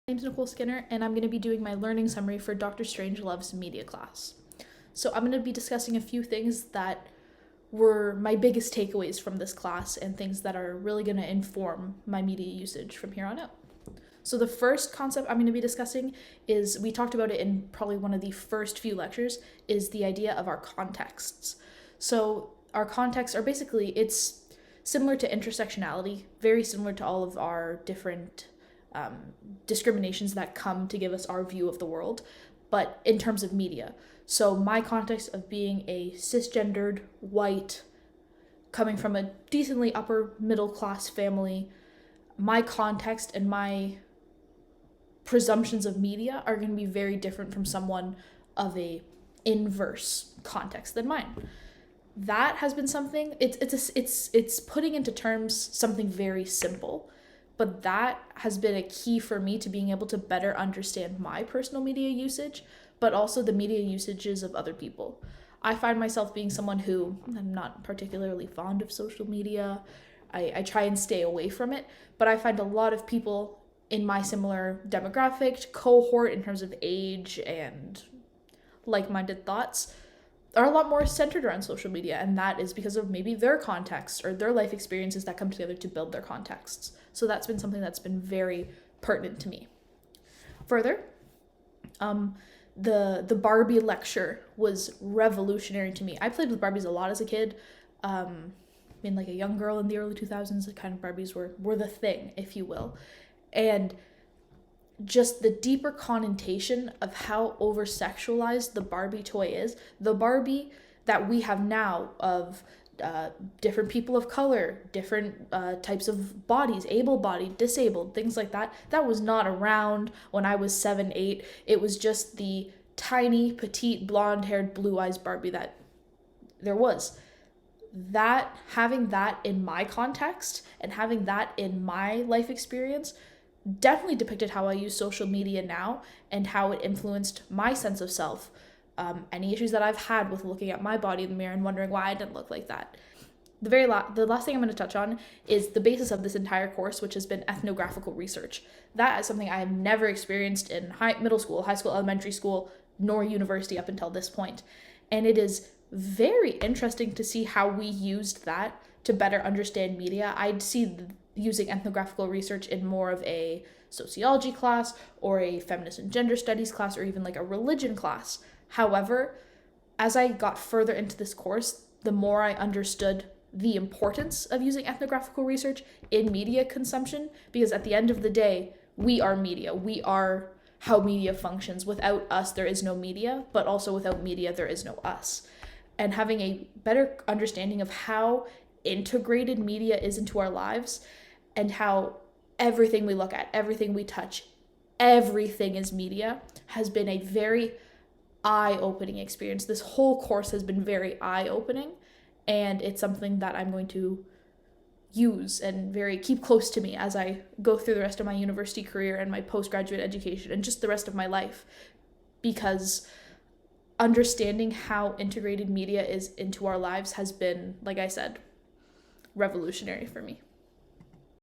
My name's Nicole Skinner, and I'm going to be doing my learning summary for Dr. Strangelove's media class. So I'm going to be discussing a few things that were my biggest takeaways from this class and things that are really going to inform my media usage from here on out. So the first concept I'm going to be discussing is, we talked about it in probably one of the first few lectures, is the idea of our contexts. So our contexts are basically, it's similar to intersectionality, very similar to all of our different discriminations that come to give us our view of the world, but in terms of media. So my context of being a cisgendered, white, coming from a decently upper middle class family, my context and my presumptions of media are going to be very different from someone of a inverse context than mine. That has been something, it's putting into terms something very simple, but that has been a key for me to being able to better understand my personal media usage, but also the media usages of other people. I find myself being someone who, I'm not particularly fond of social media. I try and stay away from it, but I find a lot of people in my similar demographic cohort in terms of age and like-minded thoughts are a lot more centered around social media, and that is because of maybe their context or their life experiences that come together to build their contexts. So that's been something that's been very pertinent to me. Further, the Barbie lecture was revolutionary to me. I played with Barbies a lot as a kid. Being like a young girl in the early 2000s, the kind of Barbies were the thing, if you will. And just the deeper connotation of how over-sexualized the Barbie toy is. The Barbie that we have now of different people of color, different types of bodies, able-bodied, disabled, things like that, that was not around when I was 7, 8. It was just the tiny, petite, blonde-haired, blue-eyes Barbie that there was. That, having that in my context and having that in my life experience definitely depicted how I use social media now and how it influenced my sense of self. Any issues that I've had with looking at my body in the mirror and wondering why I didn't look like that. The last thing I'm going to touch on is the basis of this entire course, which has been ethnographical research. That is something I have never experienced in middle school, high school, elementary school, nor university up until this point. And it is very interesting to see how we used that to better understand media. I'd see using ethnographical research in more of a sociology class or a feminist and gender studies class or even like a religion class. However, as I got further into this course, the more I understood the importance of using ethnographical research in media consumption, because at the end of the day, we are media. We are how media functions. Without us, there is no media, but also without media, there is no us. And having a better understanding of how integrated media is into our lives and how everything we look at, everything we touch, everything is media has been a very eye-opening experience. This whole course has been very eye-opening, and it's something that I'm going to use and keep close to me as I go through the rest of my university career and my postgraduate education and just the rest of my life, because understanding how integrated media is into our lives has been, like I said, revolutionary for me.